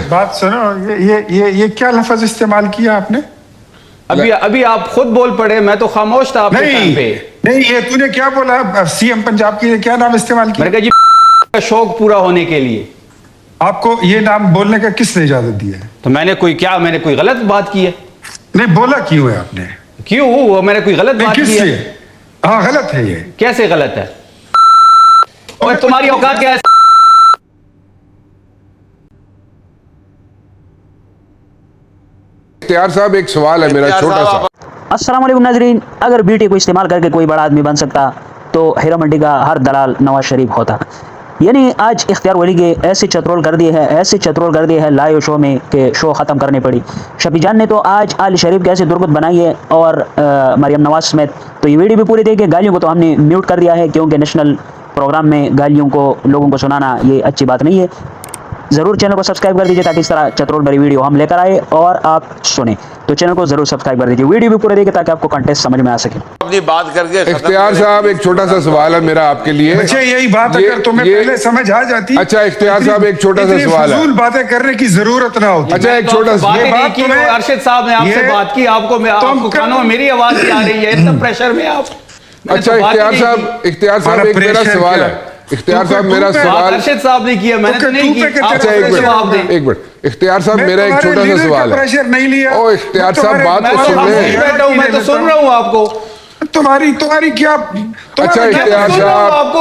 بات سنو, یہ کیا لفظ استعمال کیا آپ نے؟ ابھی آپ خود بول پڑے, میں تو خاموش تھا آپ کے ٹائم پہ. نہیں, یہ تو نے کیا بولا سی ایم پنجاب کی, کیا نام استعمال کیا؟ میں نے کہا جی شوق پورا ہونے کے لیے. آپ کو یہ نام بولنے کا کس نے اجازت دی ہے؟ تو میں نے کوئی غلط بات کی ہے؟ نہیں, بولا کیوں ہے آپ نے؟ کیوں میں نے کوئی غلط بات کی ہے؟ ہاں غلط ہے. یہ کیسے غلط ہے؟ اور تمہاری اوقات کیا ہے؟ اختیار صاحب ایک سوال ہے میرا چھوٹا سا. السلام علیکم ناظرین, اگر بیٹی کو استعمال کر کے کوئی بڑا آدمی بن سکتا تو ہیرا منڈی کا ہر دلال نواز شریف ہوتا. یعنی آج اختیار ولی کے ایسے چترول کر دیے ہیں لائیو شو میں کہ شو ختم کرنی پڑی. شفیع جان نے تو آج علی شریف کے ایسے درگت بنائی ہے اور مریم نواز سمیت. تو یہ ویڈیو بھی پوری دیکھیں. گالیوں کو تو ہم نے میوٹ کر دیا ہے کیونکہ نیشنل پروگرام میں گالیوں کو لوگوں کو سنانا یہ اچھی بات نہیں ہے. ضرور چینل کو سبسکرائب کر دیجیے تاکہ اس طرح چترول بھری ویڈیو ہم لے کر آئے اور آپ سنیں. تو چینل کو ضرور سبسکرائب کر دیجیے, ویڈیو بھی پورے دیکھیں تاکہ آپ کو کنٹینٹ سمجھ میں آ سکے. اپنی بات کر کے اختیار صاحب ایک چھوٹا سا سوال ہے میرا آپ کے لیے. اچھا یہی بات اگر تمہیں پہلے سمجھ آ جاتی. اچھا اختیار صاحب ایک چھوٹا سا سوال ہے. فضول باتیں کرنے کی ضرورت نہ ہوتی. اچھا ایک چھوٹا سا ارشد صاحب نے آپ سے بات کی, آپ کو کانوں میں میری آواز آ رہی ہے, اتنا پریشر میں آپ. اچھا اختیار صاحب ایک میرا سوال ہے. اختیار صاحب میرا سوال ارشد صاحب نے کیا, میں نے نہیں کیا. اچھا ایک منٹ اختیار صاحب میرا ایک چھوٹا سا سوال ہے. او اختیار صاحب بات تو سن رہے ہیں. میں تو سن رہا ہوں آپ کو. تمہاری کیا. اچھا اختیار صاحب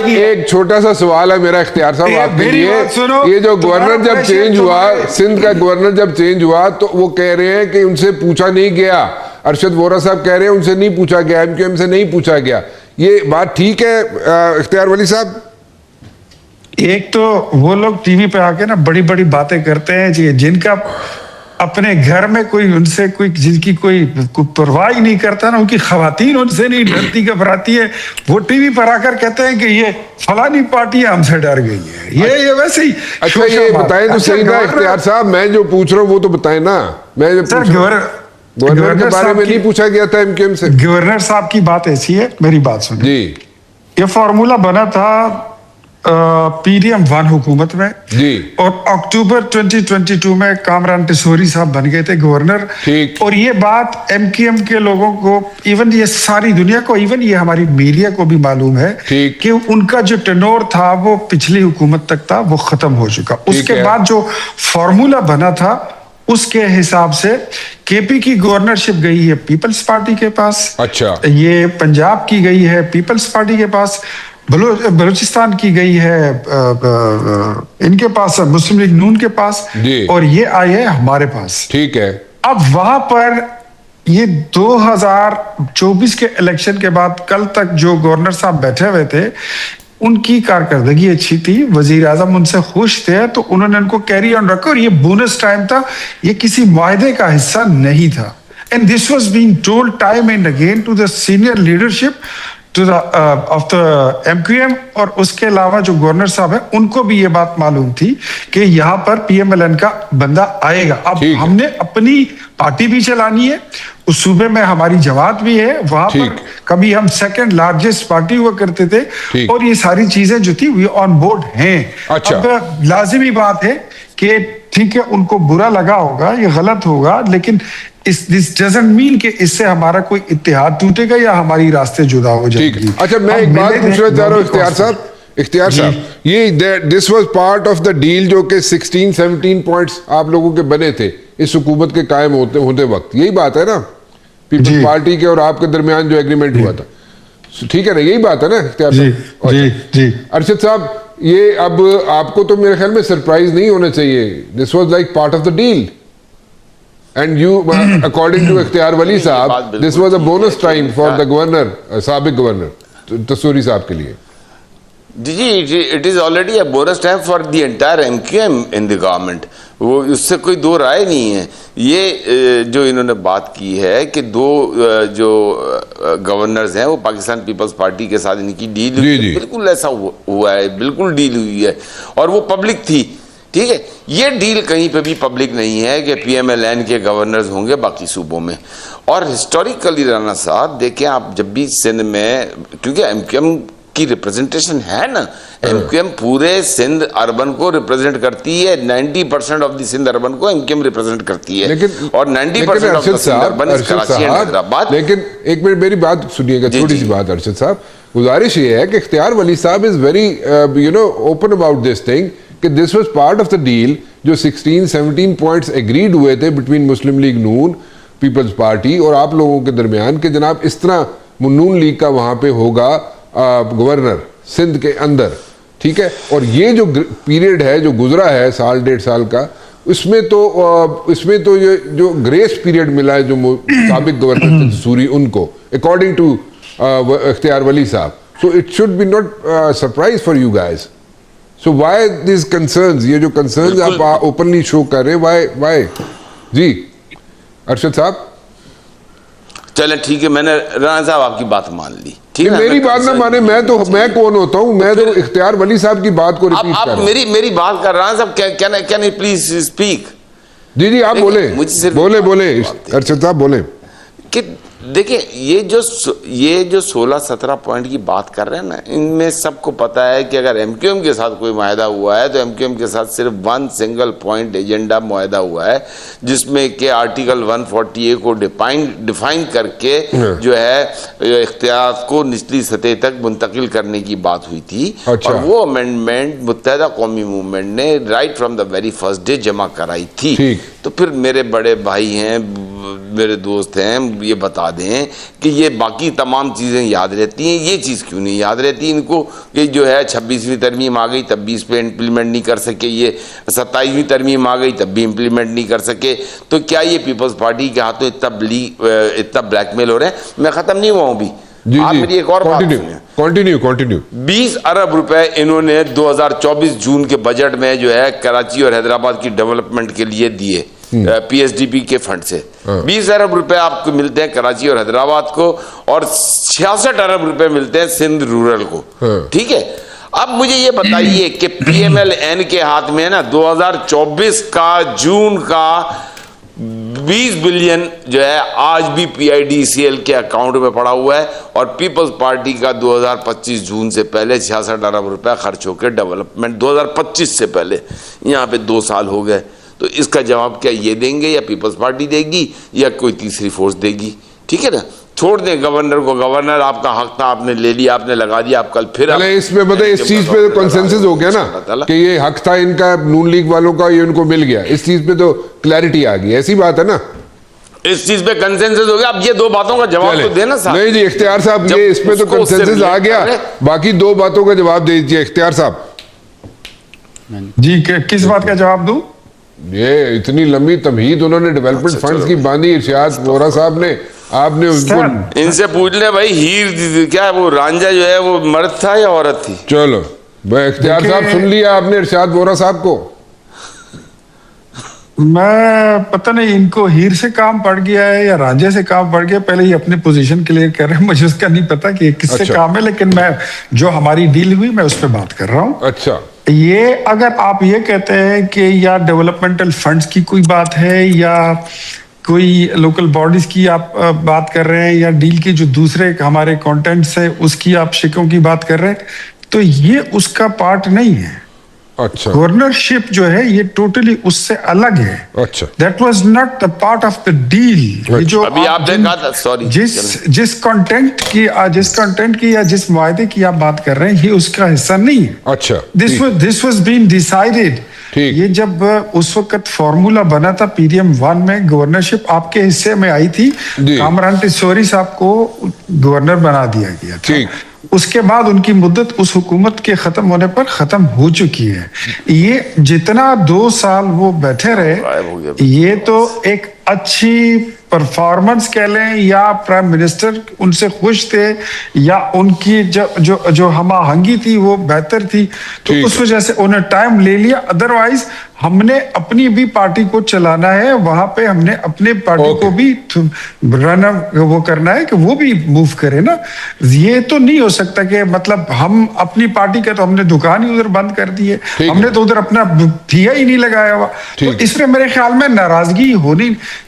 ایک چھوٹا سا سوال ہے میرا اختیار صاحب آپ کے لیے. یہ جو گورنر جب چینج ہوا, سندھ کا گورنر جب چینج ہوا تو وہ کہہ رہے ہیں کہ ان سے پوچھا نہیں گیا. ارشد وورا صاحب کہہ رہے ہیں ان سے نہیں پوچھا گیا, ایم کیو ایم سے نہیں پوچھا گیا. یہ بات ٹھیک ہے اختیار ولی صاحب؟ ایک تو وہ لوگ ٹی وی پہ آ کے نا بڑی بڑی باتیں کرتے ہیں جن کا اپنے گھر میں کوئی ان سے جن کی کوئی پرواہ نہیں کرتا نا, ان کی خواتین ان سے نہیں ڈرتی گھبراتی ہے, وہ ٹی وی پر آ کر کہتے ہیں کہ یہ فلانی پارٹی ہم سے ڈر گئی ہے. یہ ویسے ہی. اچھا یہ بتائیں تو صحیح نا اختیار صاحب, میں جو پوچھ رہا ہوں وہ تو بتائیں نا. میں گورنر کے بارے میں نہیں پوچھا گیا تھا ایم کیو ایم سے. گورنر صاحب کی بات ایسی ہے, میری بات سنیں. جی یہ فارمولا بنا تھا پی ڈی ایم 1 حکومت میں جی, اور اکتوبر 2022 میں کامران ٹیسوری صاحب بن گئے تھے گورنر. اور یہ بات ایم کیو ایم کے لوگوں کو, ایون یہ ساری دنیا کو, ایون یہ ہماری میڈیا کو بھی معلوم ہے کہ ان کا جو ٹینور تھا وہ پچھلی حکومت تک تھا, وہ ختم ہو چکا. اس کے بعد جو فارمولا بنا تھا اس کے حساب سے کے پی کی گورنرشپ گئی ہے پیپلز پارٹی کے پاس. اچھا یہ پنجاب کی گئی ہے پیپلز پارٹی کے پاس, بلوچستان کی گئی ہے ان کے پاس, مسلم لیگ نون کے پاس, اور یہ آئی ہے ہمارے پاس. ٹھیک ہے. اب وہاں پر یہ 2024 کے الیکشن کے بعد کل تک جو گورنر صاحب بیٹھے ہوئے تھے ان کی کارکردگی اچھی تھی, وزیر اعظم ان سے خوش تھے, تو انہوں نے ان کو کیری آن رکھا. اور یہ بونس ٹائم تھا, یہ کسی معاہدے کا حصہ نہیں تھا. And this was being told time and again to the senior leadership of the MQM. اور اس کے علاوہ جو گورنر صاحب ہیں ان کو بھی یہ بات معلوم تھی کہ یہاں پر پی ایم ایل این کا بندہ آئے گا. اب ہم نے اپنی پارٹی بھی چلانی ہے, اس صوبے میں ہماری جماعت بھی ہے, وہاں پر کبھی ہم سیکنڈ لارجسٹ پارٹی ہوا کرتے تھے, اور یہ ساری چیزیں جو تھی وہ آن بورڈ ہیں. اب لازمی بات ہے کہ ٹھیک ہے ان کو برا لگا ہوگا, یہ غلط ہوگا, لیکن this doesn't mean کہ اس سے ہمارا کوئی اتحاد ٹوٹے گا یا ہماری راستے جدا ہو جائیں گی. اچھا میں ایک بات پوچھنا چاہ رہا ہوں اختیار صاحب, یہ this was part of the deal جو کہ 16-17 پوائنٹس آپ لوگوں کے بنے تھے اس حکومت کے قائم ہوتے وقت, یہی بات ہے نا پیپلز پارٹی کے اور آپ کے درمیان جو ایگریمنٹ ہوا تھا, ٹھیک ہے نا, یہی بات ہے نا اختیار صاحب؟ ارشد صاحب یہ اب آپ کو تو میرے خیال میں سرپرائز نہیں ہونا چاہیے, this was like part of the deal. And you, according to اختیار ولی صاحب, this was a bonus time for the governor, سابق گورنر تصوری صاحب کے لیے. جی it is already a bonus time for the entire MQM in the government. وہ اس سے کوئی دو رائے نہیں ہے. یہ جو انہوں نے بات کی ہے کہ دو جو گورنرز ہیں وہ پاکستان پیپلز پارٹی کے ساتھ ان کی ڈیل ہوئی ہے, بالکل ایسا ہوا ہے, بالکل ڈیل ہوئی ہے, اور وہ پبلک تھی. ٹھیک ہے, یہ ڈیل کہیں پہ بھی پبلک نہیں ہے کہ پی ایم ایل این کے گورنرز ہوں گے باقی صوبوں میں. اور ہسٹوریکلی رانا صاحب دیکھیں آپ, جب بھی سندھ میں, کیونکہ ایم کیو ایم کی ریپریزنٹیشن ہے نا. ایم کیو ایم پورے سندھ اربن کو ریپریزنٹ کرتی ہے, 90% آف دی سندھ اربن کو ایم کیو ایم ریپریزنٹ کرتی ہے, اور 90% of the Sindh urban is Karachi and Hyderabad. لیکن ایک منٹ میری بات سنیے گا, چھوٹی سی بات ارشد صاحب, گزارش یہ ہے کہ Ikhtiar Wali sahab is very open about this thing کہ this was part of the deal, جو 16-17 پوائنٹس ایگریڈ ہوئے تھے بٹوین مسلم لیگ نون, پیپلز پارٹی اور آپ لوگوں کے درمیان, کہ جناب اس طرح نون لیگ کا وہاں پہ ہوگا گورنر سندھ کے اندر, ٹھیک ہے. اور یہ جو پیریڈ ہے جو گزرا ہے سال 1.5 سال کا, اس میں تو یہ جو گریس پیریڈ ملا ہے جو سابق گورنر سوری ان کو, اکارڈنگ ٹو اختیار ولی صاحب, so it should be not surprise for you guys. So why these concerns, یہ جو کنسرنز آپ اوپنلی شو کر رہے ہیں, وائی جی ارشد صاحب؟ چلیں ٹھیک ہے, میں نے رانا صاحب آپ کی بات مان لی, ٹھیک ہے. میری بات نہ مانے, میں کون ہوتا ہوں, میں تو اختیار ولی صاحب کی بات کو ریپیٹ کر رہا ہوں. آپ میری بات کر رانا صاحب, کین یو پلیز اسپیک؟ جی آپ بولیں ارشد صاحب بولیں. کہ دیکھیں یہ جو 16-17 پوائنٹ کی بات کر رہے ہیں نا, ان میں سب کو پتا ہے کہ اگر ایم کیو ایم کے ساتھ کوئی معاہدہ ہوا ہے تو ایم کیو ایم کے ساتھ صرف 1 سنگل پوائنٹ ایجنڈا معاہدہ ہوا ہے, جس میں کہ آرٹیکل 140A کو ڈیفائن کر کے جو ہے اختیارات کو نچلی سطح تک منتقل کرنے کی بات ہوئی تھی. اور وہ امینڈمنٹ متحدہ قومی موومنٹ نے right from the very first day جمع کرائی تھی. تو پھر میرے بڑے بھائی ہیں, میرے دوست ہیں, یہ بتا دیں کہ یہ باقی تمام چیزیں یاد رہتی ہیں, یہ چیز کیوں نہیں یاد رہتی ان کو کہ جو ہے 26ویں ترمیم آ گئی تب بھی اس پہ امپلیمنٹ نہیں کر سکے, یہ 27ویں ترمیم آ گئی تب بھی امپلیمنٹ نہیں کر سکے. تو کیا یہ پیپلز پارٹی کے ہاتھوں اتنا بلیک میل ہو رہے ہیں؟ میں ختم نہیں ہوا ہوں بھی, آپ میری ایک اور بات سنیں. کنٹینیو. 20 ارب روپے انہوں نے 2024 جون کے بجٹ میں جو ہے کراچی اور حیدرآباد کی ڈیولپمنٹ کے لیے دیے, پی ایس ڈی پی کے فنڈ سے. 20 ارب روپے آپ کو ملتے ہیں کراچی اور حیدرآباد کو, اور 66 ارب روپے ملتے ہیں سندھ رورل کو, ٹھیک ہے. اب مجھے یہ بتائیے کہ پی ایم ایل این کے ہاتھ میں نا 2024 کا جون کا 20 بلین جو ہے آج بھی پی آئی ڈی سی ایل کے اکاؤنٹ میں پڑا ہوا ہے, اور پیپلز پارٹی کا 2025 جون سے پہلے 66 ارب روپے خرچ ہو کے ڈیولپمنٹ 2025 سے پہلے, یہاں پہ 2 سال ہو گئے. تو اس کا جواب کیا یہ دیں گے, یا پیپلز پارٹی دے گی, یا کوئی تیسری فورس دے گی؟ ٹھیک ہے نا, چھوڑ دیں گورنر کو, گورنر آپ کا حق تھا, آپ نے لے لیا, آپ نے لگا دیا, آپ کل پھر اس میں بتائیں, اس چیز پہ کنسنسس ہو گیا نا کہ یہ حق تھا ان کا, نون لیگ والوں کا, یہ ان کو مل گیا, اس چیز پہ تو کلیئرٹی آ گئی, ایسی بات ہے نا, اس چیز پہ کنسنسس ہو گیا. اب یہ 2 باتوں کا جواب تو دینا صاحب. نہیں جی اختیار صاحب, یہ اس پہ تو کنسنسس آ گیا, باقی 2 باتوں کا جواب دے دیجیے اختیار صاحب. جی کس بات کا جواب دوں؟ یہ اتنی لمبی تمہید انہوں نے ڈیولپمنٹ فنڈز کی باندھی ارشاد وورا صاحب نے, آپ نے اس کو ان سے پوچھ لیں بھائی, ہیر کیا وہ رانجھا جو ہے وہ مرد تھا یا عورت تھی؟ چلو بھائی اختیار صاحب سن لیا آپ نے ارشاد وورا صاحب کو. میں پتہ نہیں ان کو ہیر سے کام پڑ گیا ہے یا رانجھے سے کام پڑ گیا, پہلے یہ اپنی پوزیشن کلیئر کر رہے ہیں, مجھے اس کا نہیں پتا کہ کس سے کام ہے, لیکن میں جو ہماری ڈیل ہوئی میں اس پہ بات کر رہا ہوں. اچھا, یہ اگر آپ یہ کہتے ہیں کہ یا ڈیولپمنٹل فنڈز کی کوئی بات ہے یا کوئی لوکل باڈیز کی آپ بات کر رہے ہیں, یا ڈیل کے جو دوسرے ہمارے کانٹینٹس ہیں اس کی آپ شکوں کی بات کر رہے ہیں, تو یہ اس کا پارٹ نہیں ہے. اچھا, گورنرشپ جو ہے یہ ٹوٹلی اس سے الگ ہے. اچھا, that was not the part of the deal. جو ابھی آپ نے کہا تھا, سوری, جس کنٹینٹ کی یا جس معاہدے کی آپ بات کر رہے ہیں یہ اس کا حصہ نہیں ہے. اچھا, دس واز بین ڈیسائیڈڈ. یہ جب اس وقت فارمولا بنا تھا پی ڈی ایم 1 میں, گورنرشپ آپ کے حصے میں آئی تھی, کامران ٹیسوری صاحب کو گورنر بنا دیا گیا تھا. اس کے بعد ان کی مدت اس حکومت کے ختم ہونے پر ختم ہو چکی ہے. یہ جتنا 2 سال وہ بیٹھے رہے, یہ تو ایک اچھی پرفارمنس کہہ لیں, یا پرائم منسٹر ان سے خوش تھے, یا ان کی جو ہم آہنگی تھی وہ بہتر تھی, تو اس وجہ سے انہیں ٹائم لے لیا. ادروائز ہم نے اپنی بھی پارٹی کو چلانا ہے, وہاں پہ ہم نے اپنے پارٹی کو بھی رن وہ کرنا ہے کہ وہ بھی موو کرے نا. یہ تو نہیں ہو سکتا کہ مطلب ہم اپنی پارٹی کا تو ہم نے دکان ہی ادھر بند کر دی ہے, ہم نے تو ادھر اپنا دھیا ہی نہیں لگایا ہوا. تو اس میں میرے خیال میں ناراضگی ہونی